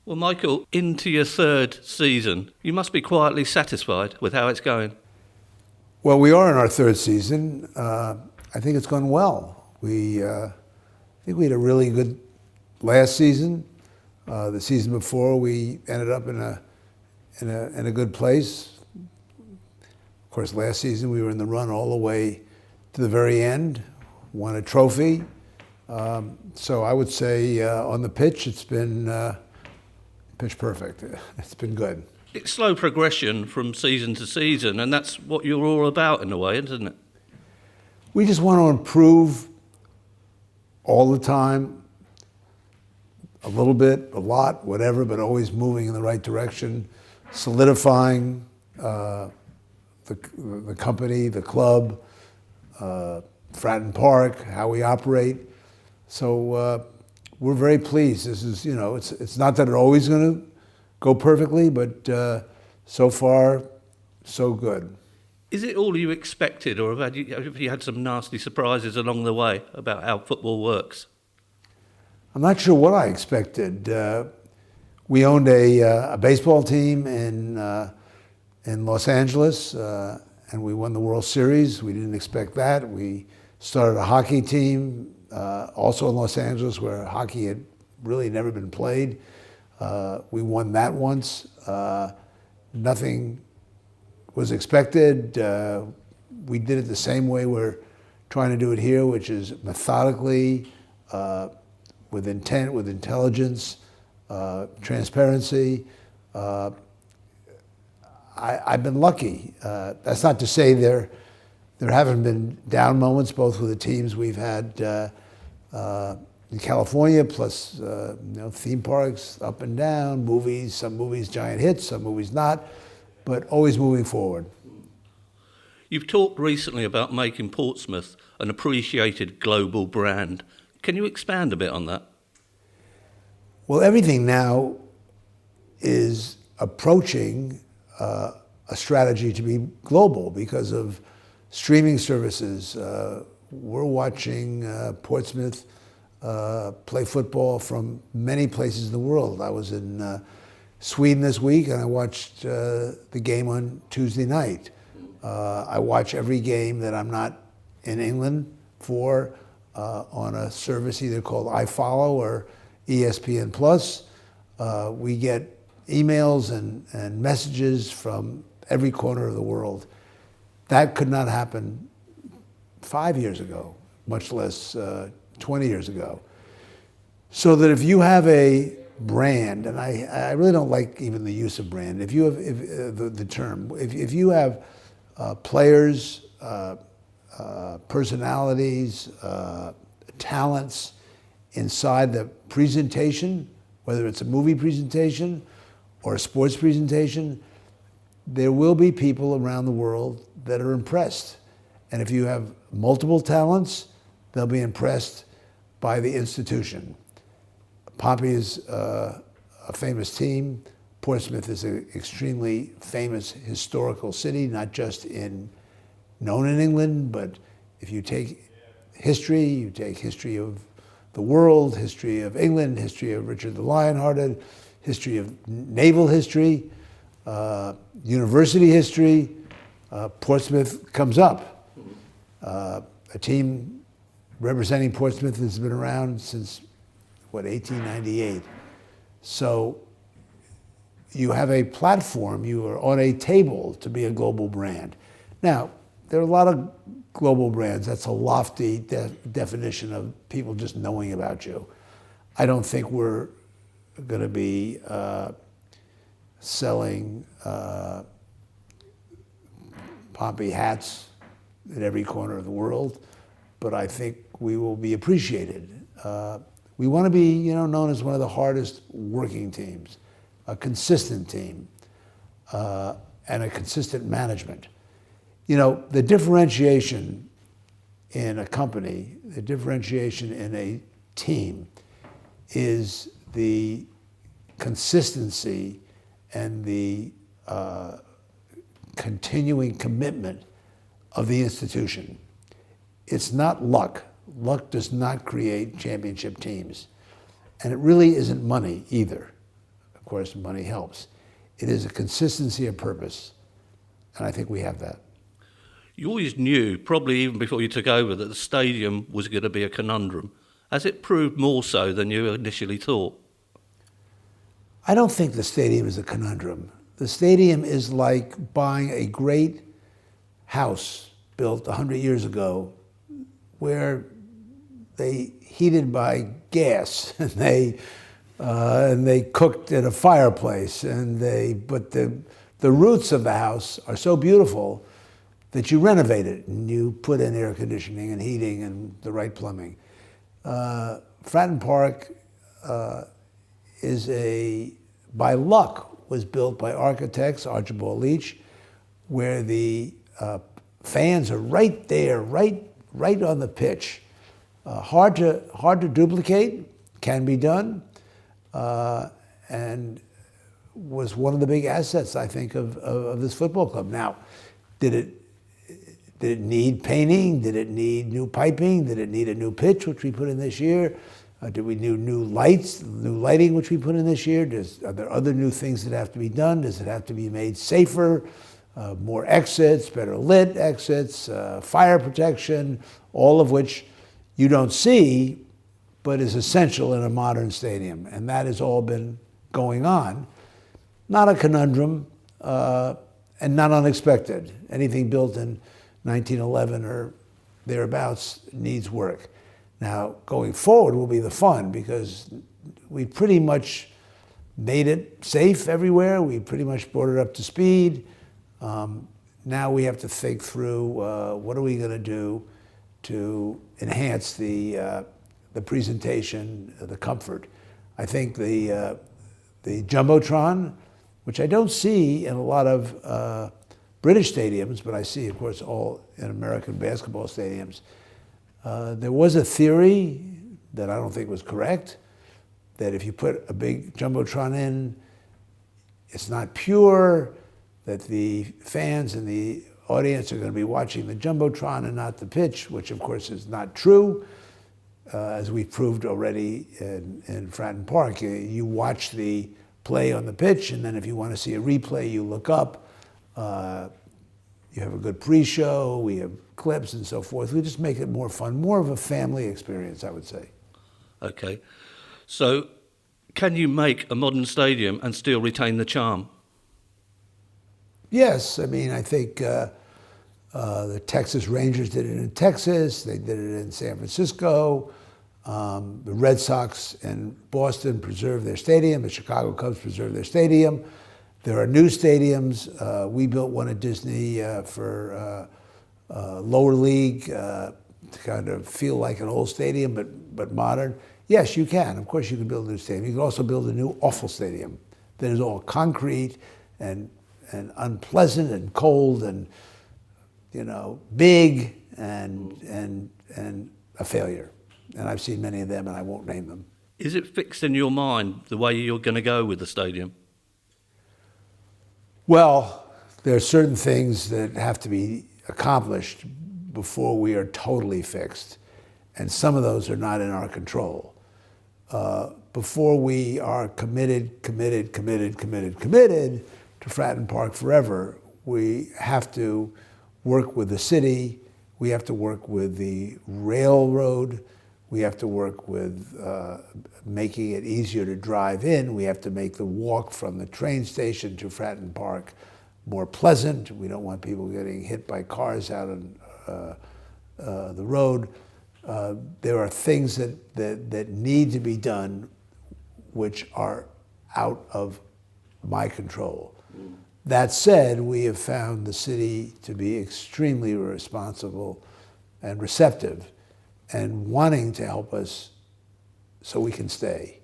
Well, Michael, into your third season, you must be quietly satisfied with how it's going. Well, we are in our third season. I think it's gone well. I think we had a really good last season. The season before, we ended up in a good place. Of course, last season we were in the run all the way to the very end, won a trophy. So I would say on the pitch, it's been pitch perfect. It's been good. It's slow progression from season to season, and that's what you're all about in a way, isn't it? We just want to improve all the time, a little bit, a lot, whatever, but always moving in the right direction, solidifying the company, the club, Fratton Park, how we operate. So we're very pleased. This is, it's not that it's always going to go perfectly, but so far, so good. Is it all you expected, or have you had some nasty surprises along the way about how football works? I'm not sure what I expected. We owned a baseball team in Los Angeles, and we won the World Series. We didn't expect that. We started a hockey team, also in Los Angeles, where hockey had really never been played. We won that once. Nothing was expected. We did it the same way we're trying to do it here, which is methodically, with intent, with intelligence, transparency. I've been lucky. That's not to say there haven't been down moments, both with the teams we've had in California, plus theme parks, up and down, movies, some movies giant hits, some movies not, but always moving forward. You've talked recently about making Portsmouth an appreciated global brand. Can you expand a bit on that? Well, everything now is approaching a strategy to be global because of streaming services. We're watching Portsmouth play football from many places in the world. I was in Sweden this week, and I watched the game on Tuesday night. I watch every game that I'm not in England for on a service either called iFollow or ESPN Plus. We get emails and messages from every corner of the world. That could not happen 5 years ago, much less 20 years ago. So that if you have a brand, and I really don't like even the use of brand, if you have the term, if you have players, personalities, talents inside the presentation, whether it's a movie presentation or a sports presentation, there will be people around the world that are impressed. And if you have multiple talents, they'll be impressed by the institution. Pompey is a famous team. Portsmouth is an extremely famous historical city, not just known in England, but if you take history, you take history of the world, history of England, history of Richard the Lionhearted, history of naval history, university history, Portsmouth comes up. A team representing Portsmouth has been around since, 1898. So you have a platform, you are on a table to be a global brand. Now, there are a lot of global brands. That's a lofty definition of people just knowing about you. I don't think we're going to be selling Pompey hats in every corner of the world, but I think we will be appreciated. We want to be, known as one of the hardest working teams, a consistent team, and a consistent management. The differentiation in a company, the differentiation in a team is the consistency and the continuing commitment of the institution. It's not luck. Luck does not create championship teams. And it really isn't money either. course, money helps. It is a consistency of purpose, and I think we have that. You always knew, probably even before you took over, that the stadium was going to be a conundrum. Has it proved more so than you initially thought? I don't think the stadium is a conundrum. The stadium is like buying a great house built 100 years ago where they heated by gas and they cooked at a fireplace but the roots of the house are so beautiful that you renovate it and you put in air conditioning and heating and the right plumbing. Fratton Park by luck, was built by architects, Archibald Leach, where the fans are right there, right on the pitch. Hard to duplicate, can be done, and was one of the big assets, I think, of this football club. Now, did it need painting? Did it need new piping? Did it need a new pitch, which we put in this year? Do we need new lighting, which we put in this year? Are there other new things that have to be done? Does it have to be made safer? More exits, better lit exits, fire protection, all of which you don't see, but is essential in a modern stadium. And that has all been going on. Not a conundrum, and not unexpected. Anything built in 1911 or thereabouts needs work. Now, going forward will be the fun, because we pretty much made it safe everywhere. We pretty much brought it up to speed. Now we have to think through what are we going to do to enhance the presentation, the comfort. I think the Jumbotron, which I don't see in a lot of British stadiums, but I see, of course, all in American basketball stadiums. There was a theory that I don't think was correct, that if you put a big Jumbotron in, it's not pure, that the fans and the audience are going to be watching the Jumbotron and not the pitch, which of course is not true, as we've proved already in Fratton Park. You watch the play on the pitch, and then if you want to see a replay, you look up. You have a good pre-show, we have clips and so forth. We just make it more fun, more of a family experience, I would say. Okay. So can you make a modern stadium and still retain the charm? Yes, I mean, I think the Texas Rangers did it in Texas, they did it in San Francisco, the Red Sox in Boston preserved their stadium, the Chicago Cubs preserved their stadium. There are new stadiums. We built one at Disney for lower league to kind of feel like an old stadium, but modern. Yes, you can. Of course, you can build a new stadium. You can also build a new awful stadium that is all concrete and unpleasant and cold and big and a failure. And I've seen many of them, and I won't name them. Is it fixed in your mind the way you're going to go with the stadium? Well, there are certain things that have to be accomplished before we are totally fixed, and some of those are not in our control. Before we are committed to Fratton Park forever, we have to work with the city, we have to work with the railroad, we have to work with making it easier to drive in. We have to make the walk from the train station to Fratton Park more pleasant. We don't want people getting hit by cars out on the road. There are things that need to be done which are out of my control. That said, we have found the city to be extremely responsible and receptive and wanting to help us so we can stay.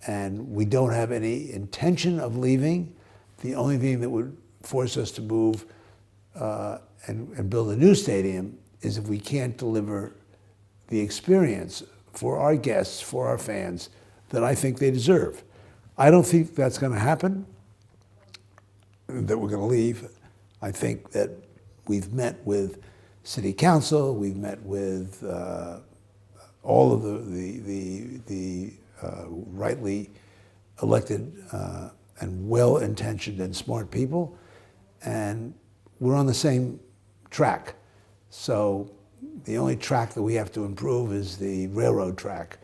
And we don't have any intention of leaving. The only thing that would force us to move and build a new stadium is if we can't deliver the experience for our guests, for our fans, that I think they deserve. I don't think that's going to happen, that we're going to leave. I think that we've met with City Council, we've met with all of the rightly elected and well-intentioned and smart people, and we're on the same track. So the only track that we have to improve is the railroad track,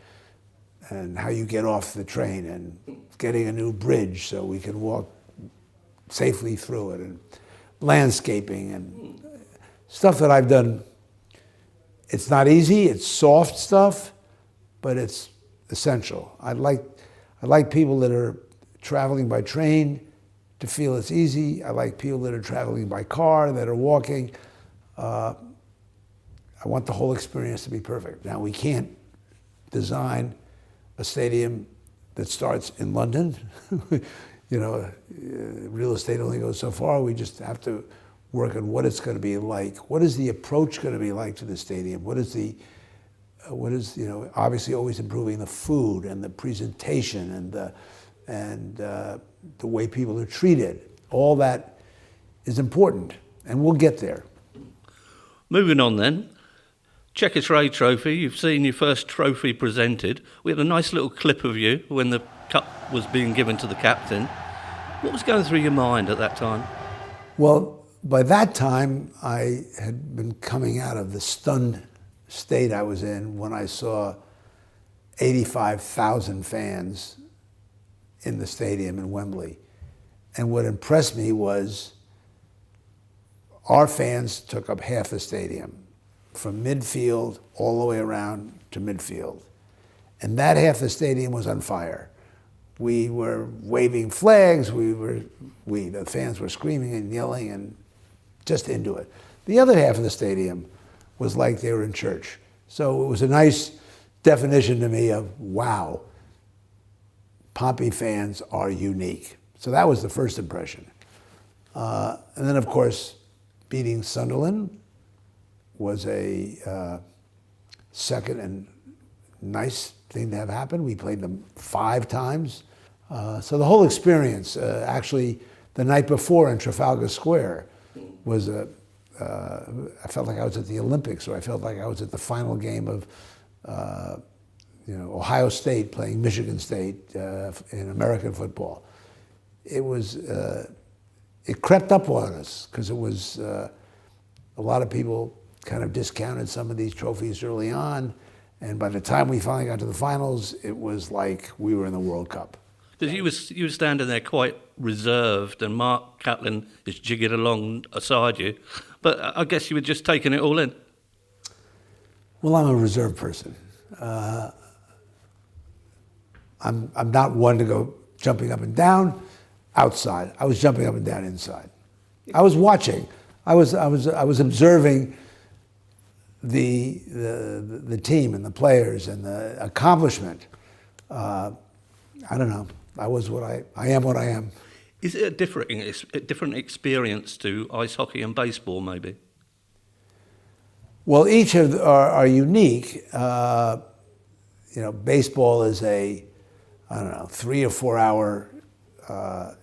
and how you get off the train, and getting a new bridge so we can walk safely through it, and landscaping and stuff that I've done. It's not easy, it's soft stuff, but it's essential. I like people that are traveling by train to feel it's easy. I like people that are traveling by car, that are walking. I want the whole experience to be perfect. Now, we can't design a stadium that starts in London. Real estate only goes so far. We just have to work on what it's going to be like. What is the approach going to be like to the stadium? What is obviously always improving the food and the presentation and the way people are treated. All that is important, and we'll get there. Moving on then, Checkatrade Trophy, you've seen your first trophy presented. We had a nice little clip of you when the cup was being given to the captain. What was going through your mind at that time? Well, by that time, I had been coming out of the stunned state I was in when I saw 85,000 fans in the stadium in Wembley. And what impressed me was our fans took up half the stadium, from midfield all the way around to midfield. And that half the stadium was on fire. We were waving flags, the fans were screaming and yelling and just into it. The other half of the stadium was like they were in church. So it was a nice definition to me of, wow, Pompey fans are unique. So that was the first impression. And then, of course, beating Sunderland was a second and nice thing to have happen. We played them 5 times. So the whole experience, actually, the night before in Trafalgar Square was I felt like I was at the Olympics, or I felt like I was at the final game of Ohio State playing Michigan State in American football. It crept up on us because it was a lot of people kind of discounted some of these trophies early on, and by the time we finally got to the finals, it was like we were in the World Cup. Because you were standing there quite reserved, and Mark Catlin is jigging along beside you, but I guess you were just taking it all in. Well, I'm a reserved person. I'm not one to go jumping up and down outside. I was jumping up and down inside. I was watching. I was observing the team and the players and the accomplishment. I don't know. I am what I am. Is it a different experience to ice hockey and baseball, maybe? Well, each are unique. Baseball is a 3 or 4 hour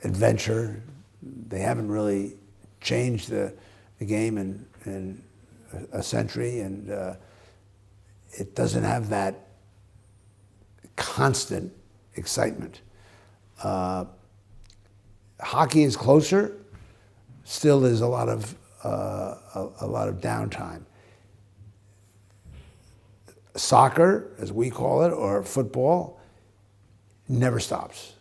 adventure. They haven't really changed the game in a century, and it doesn't have that constant excitement. Hockey is closer. Still, there's a lot of downtime. Soccer, as we call it, or football, never stops.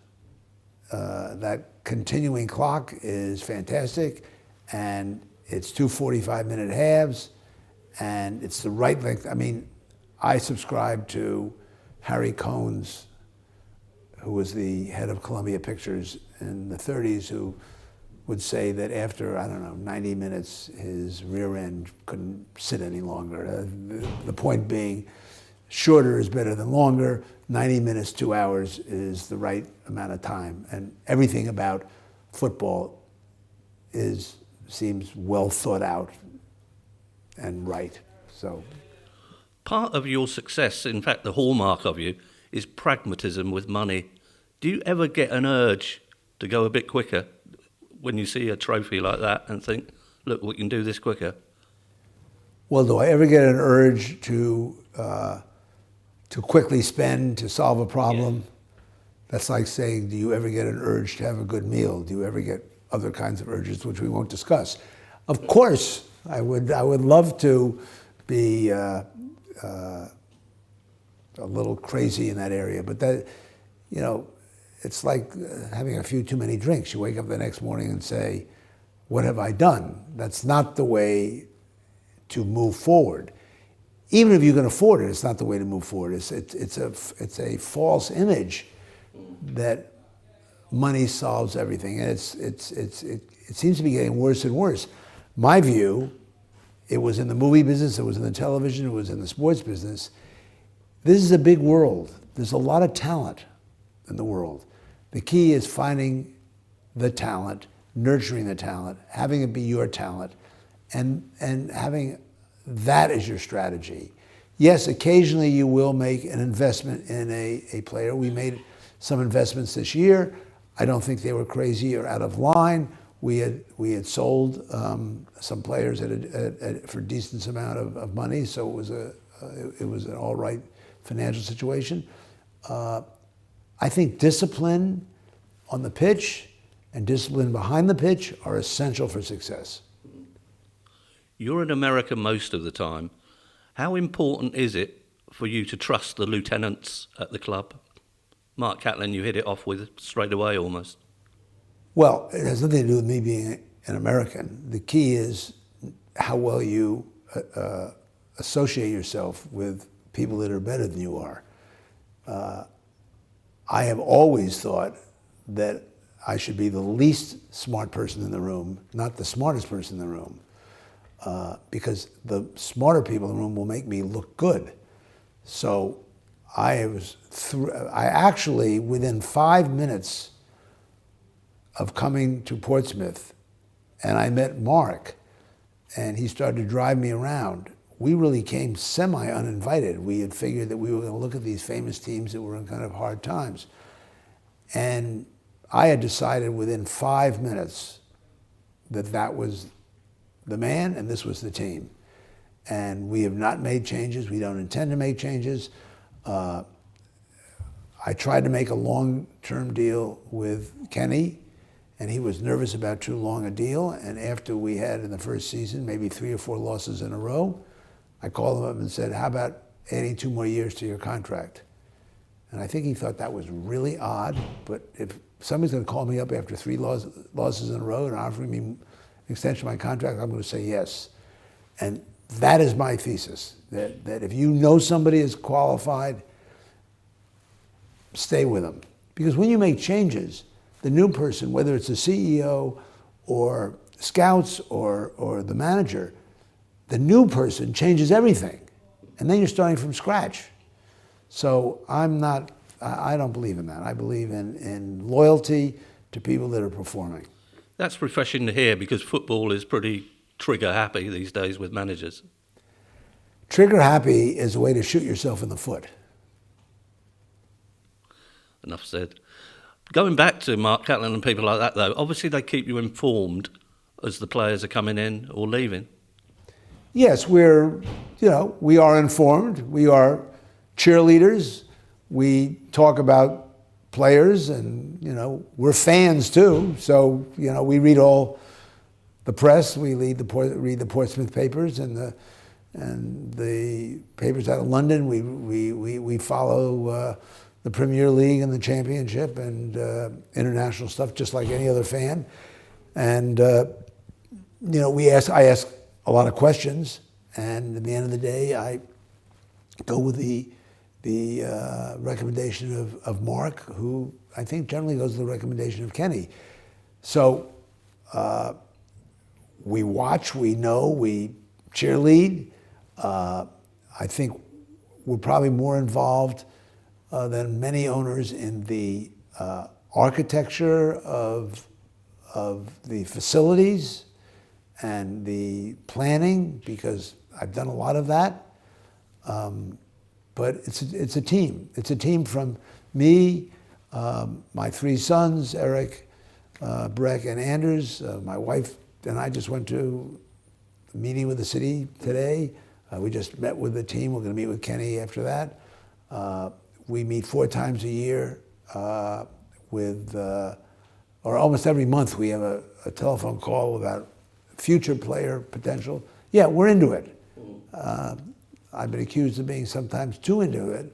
That continuing clock is fantastic, and it's 2 45-minute halves, and it's the right length. I mean, I subscribe to Harry Cohn's, who was the head of Columbia Pictures in the 30s, who would say that after, 90 minutes, his rear end couldn't sit any longer. The point being, shorter is better than longer. 90 minutes, 2 hours is the right amount of time. And everything about football seems well thought out and right. So, part of your success, in fact, the hallmark of you, is pragmatism with money. Do you ever get an urge to go a bit quicker when you see a trophy like that and think, look, we can do this quicker? Well, do I ever get an urge to quickly spend to solve a problem? That's like saying, do you ever get an urge to have a good meal? Do you ever get other kinds of urges, which we won't discuss? Of course, I would love to be a little crazy in that area, but that, you know, it's like having a few too many drinks. You wake up the next morning and say, what have I done? That's not the way to move forward. Even if you can afford it, it's not the way to move forward. It's a false image that money solves everything, and it seems to be getting worse and worse. My view, it was in the movie business, it was in the television, it was in the sports business. This is a big world. There's a lot of talent in the world. The key is finding the talent, nurturing the talent, having it be your talent, and having that as your strategy. Yes, occasionally you will make an investment in a player. We made some investments this year. I don't think they were crazy or out of line. We had sold some players for a decent amount of money, so it was an all right financial situation. I think discipline on the pitch and discipline behind the pitch are essential for success. You're in America most of the time. How important is it for you to trust the lieutenants at the club? Mark Catlin, you hit it off with straight away almost. Well, it has nothing to do with me being an American. The key is how well you associate yourself with people that are better than you are. I have always thought that I should be the least smart person in the room, not the smartest person in the room, because the smarter people in the room will make me look good. So I actually, within 5 minutes of coming to Portsmouth, and I met Mark, and he started to drive me around. We really came semi-uninvited. We had figured that we were going to look at these famous teams that were in kind of hard times. And I had decided within 5 minutes that that was the man and this was the team. And we have not made changes. We don't intend to make changes. I tried to make a long-term deal with Kenny, and he was nervous about too long a deal. And after we had in the first season maybe 3 or 4 losses in a row, I called him up and said, how about adding 2 more years to your contract? And I think he thought that was really odd, but if somebody's going to call me up after 3 losses in a row and offering me an extension of my contract, I'm going to say yes. And that is my thesis, that if you know somebody is qualified, stay with them. Because when you make changes, the new person, whether it's the CEO or scouts or the manager, the new person changes everything. And then you're starting from scratch. So I don't believe in that. I believe in loyalty to people that are performing. That's refreshing to hear, because football is pretty trigger happy these days with managers. Trigger happy is a way to shoot yourself in the foot. Enough said. Going back to Mark Catlin and people like that, though, obviously they keep you informed as the players are coming in or leaving. Yes, we are informed. We are cheerleaders. We talk about players, and we're fans too. So we read all the press. We read the Portsmouth papers and the papers out of London. We follow the Premier League and the Championship and international stuff, just like any other fan. And I ask a lot of questions, and at the end of the day, I go with the recommendation of Mark, who I think generally goes with the recommendation of Kenny. So we watch, we know, we cheerlead. I think we're probably more involved than many owners in the architecture of the facilities and the planning, because I've done a lot of that. But it's a team. It's a team from me, my 3 sons, Eric, Breck, and Anders. My wife and I just went to a meeting with the city today. We just met with the team. We're going to meet with Kenny after that. We meet 4 times a year or almost every month we have a telephone call about future player potential. Yeah, we're into it. I've been accused of being sometimes too into it,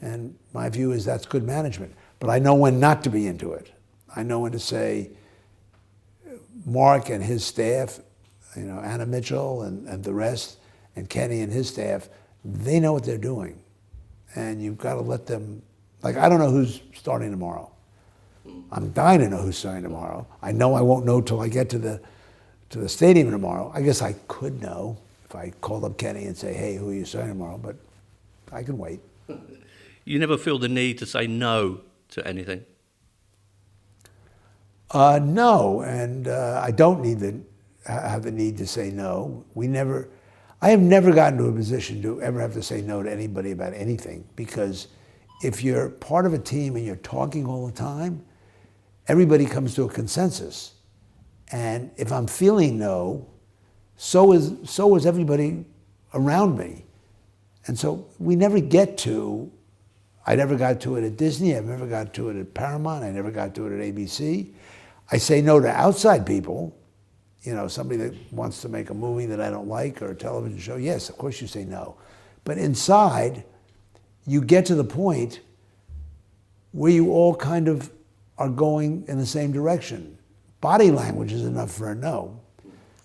and my view is that's good management. But I know when not to be into it. I know when to say, Mark and his staff, Anna Mitchell and the rest, and Kenny and his staff, they know what they're doing. And you've got to let them, like, I don't know who's starting tomorrow. I'm dying to know who's starting tomorrow. I know I won't know till I get to the stadium tomorrow. I guess I could know if I called up Kenny and say, hey, who are you starting tomorrow? But I can wait. You never feel the need to say no to anything? No, and I don't have the need to say no. I have never gotten to a position to ever have to say no to anybody about anything, because if you're part of a team and you're talking all the time, everybody comes to a consensus. And if I'm feeling no, so is everybody around me. And so we never get to, I never got to it at Disney, I never got to it at Paramount, I never got to it at ABC. I say no to outside people, somebody that wants to make a movie that I don't like or a television show. Yes, of course you say no. But inside, you get to the point where you all kind of are going in the same direction. Body language is enough for a no.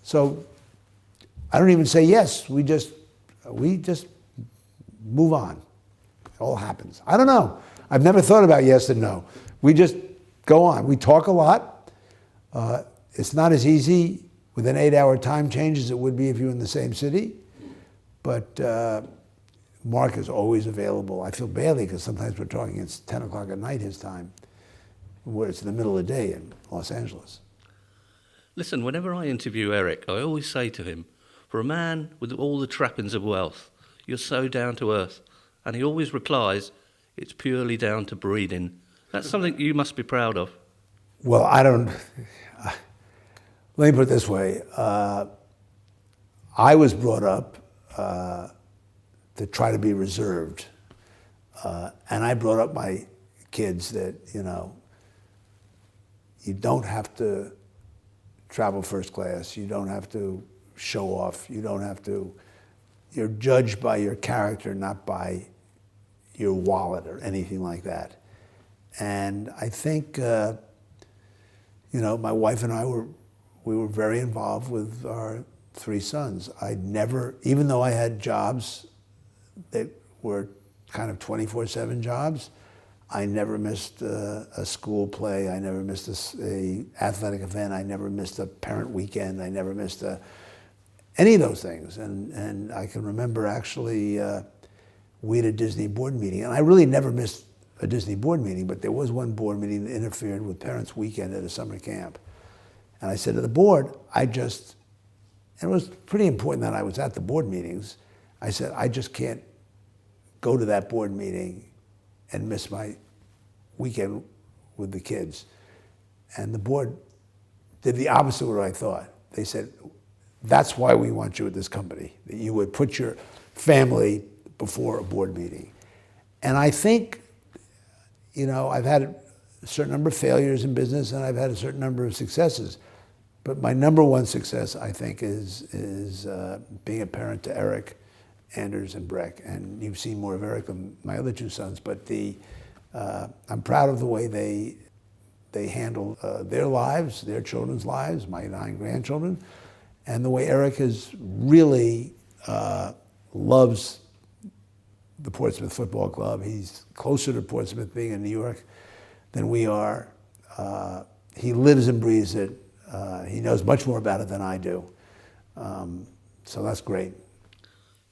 So I don't even say yes. We just move on. It all happens. I don't know. I've never thought about yes and no. We just go on. We talk a lot. It's not as easy with an 8-hour time change as it would be if you were in the same city. But Mark is always available. I feel badly because sometimes we're talking, it's 10 o'clock at night his time, where it's in the middle of the day in Los Angeles. Listen, whenever I interview Eric, I always say to him, for a man with all the trappings of wealth, you're so down to earth. And he always replies, it's purely down to breeding. That's something you must be proud of. Well, let me put it this way. I was brought up to try to be reserved. And I brought up my kids that, you don't have to travel first class. You don't have to show off. You're judged by your character, not by your wallet or anything like that. And I think, my wife and I we were very involved with our 3 sons. I never, even though I had jobs that were kind of 24/7 jobs, I never missed a school play. I never missed a athletic event. I never missed a parent weekend. I never missed any of those things. And I can remember actually we had a Disney board meeting, and I really never missed a Disney board meeting, but there was one board meeting that interfered with parents' weekend at a summer camp. And I said to the board, and it was pretty important that I was at the board meetings. I said, I just can't go to that board meeting and miss my weekend with the kids. And the board did the opposite of what I thought. They said, that's why we want you at this company, that you would put your family before a board meeting. And I think, I've had a certain number of failures in business and I've had a certain number of successes. But my number one success, I think, is being a parent to Eric, Anders, and Breck. And you've seen more of Eric than my other 2 sons. But I'm proud of the way they handle their lives, their children's lives, my 9 grandchildren, and the way Eric is really loves the Portsmouth Football Club. He's closer to Portsmouth, being in New York, than we are. He lives and breathes it. He knows much more about it than I do. So that's great.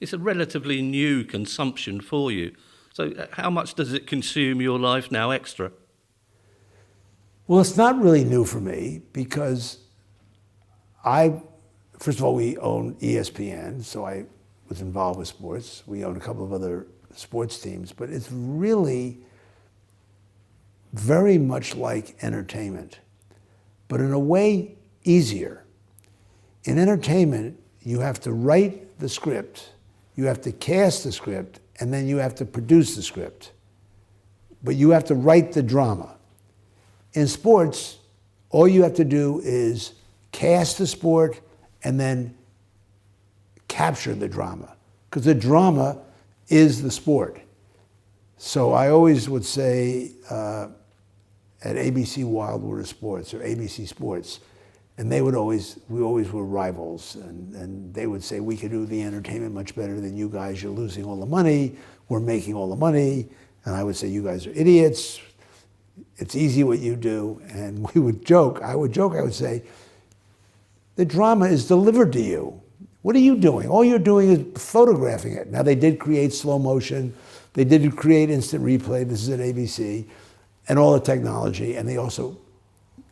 It's a relatively new consumption for you. So how much does it consume your life now extra? Well, it's not really new for me because first of all, we own ESPN, so I was involved with sports. We own a couple of other sports teams, but it's really very much like entertainment, but in a way easier. In entertainment, you have to write the script, you have to cast the script, and then you have to produce the script. but you have to write the drama. In sports, all you have to do is cast the sport and then capture the drama, because the drama is the sport. So I always would say at ABC Wild World of Sports or ABC Sports, and we always were rivals, and they would say, we could do the entertainment much better than you guys, you're losing all the money, we're making all the money, and I would say, you guys are idiots, it's easy what you do, and we would joke, I would say, the drama is delivered to you. What are you doing? All you're doing is photographing it. Now they did create slow motion, they did create instant replay, this is at ABC, and all the technology, and they also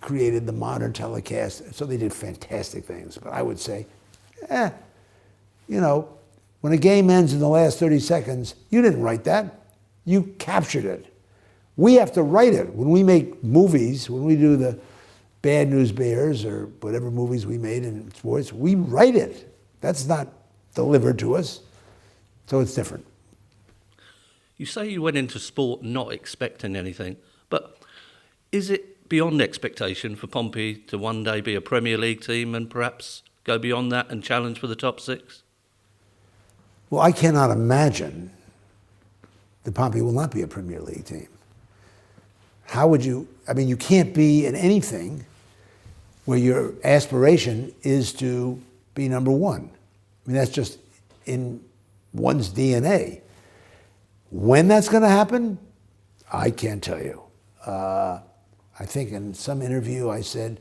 created the modern telecast, so they did fantastic things. But I would say, you know, when a game ends in the last 30 seconds, you didn't write that, you captured it. We have to write it. When we make movies, when we do the Bad News Bears or whatever movies we made in sports, we write it. That's not delivered to us, so it's different. You say you went into sport not expecting anything, but is it beyond expectation for Pompey to one day be a Premier League team and perhaps go beyond that and challenge for the top six? Well, I cannot imagine that Pompey will not be a Premier League team. How would you, I mean, you can't be in anything where your aspiration is to be number one. I mean, that's just in one's DNA. When that's going to happen, I can't tell you. I think in some interview I said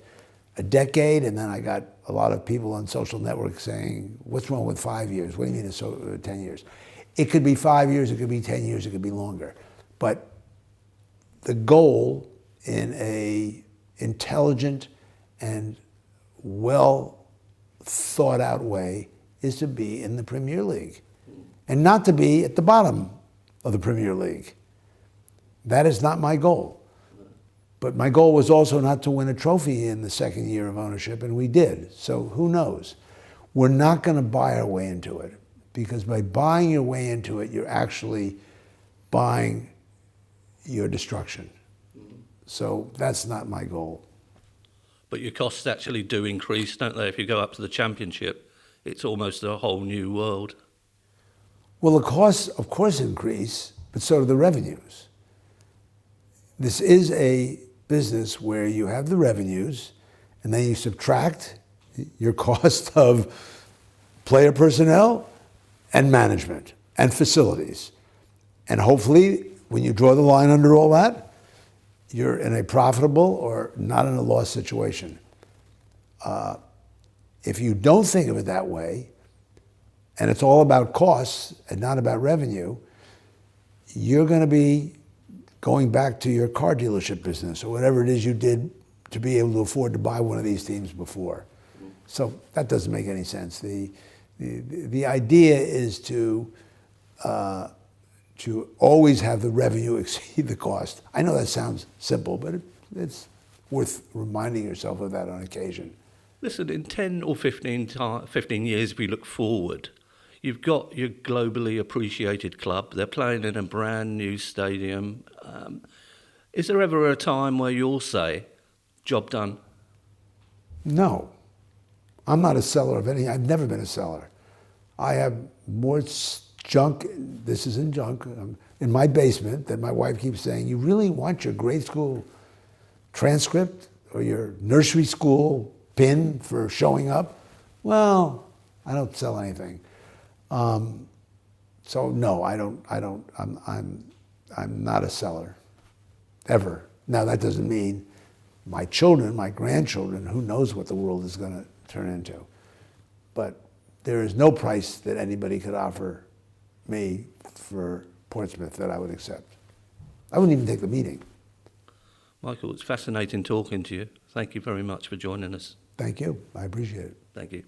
a decade, and then I got a lot of people on social networks saying, what's wrong with 5 years? What do you mean it's 10 years? It could be 5 years, it could be 10 years, it could be longer. But the goal in a intelligent and well thought out way is to be in the Premier League and not to be at the bottom of the Premier League. That is not my goal. But my goal was also not to win a trophy in the second year of ownership, and we did. So who knows? We're not going to buy our way into it, because by buying your way into it, you're actually buying your destruction. So that's not my goal. But your costs actually do increase, don't they? If you go up to the Championship, it's almost a whole new world. Well, the costs, of course, increase, but so do the revenues. This is a business where you have the revenues, and then you subtract your cost of player personnel and management and facilities. And hopefully, when you draw the line under all that, you're in a profitable or not in a loss situation. If you don't think of it that way, and it's all about costs and not about revenue, you're going to be going back to your car dealership business or whatever it is you did to be able to afford to buy one of these teams before. So that doesn't make any sense. The idea is to always have the revenue exceed the cost. I know that sounds simple, but it's worth reminding yourself of that on occasion. Listen, in 10 or 15 years, if we look forward, you've got your globally appreciated club. They're playing in a brand new stadium. Is there ever a time where you'll say, job done? No. I'm not a seller of any. I've never been a seller. I have more junk, this isn't junk, in my basement that my wife keeps saying, you really want your grade school transcript or your nursery school pin for showing up? Well, I don't sell anything. So no, I'm not a seller, ever. Now that doesn't mean my children, my grandchildren, who knows what the world is going to turn into. But there is no price that anybody could offer me for Portsmouth that I would accept. I wouldn't even take the meeting. Michael, it's fascinating talking to you. Thank you very much for joining us. Thank you. I appreciate it. Thank you.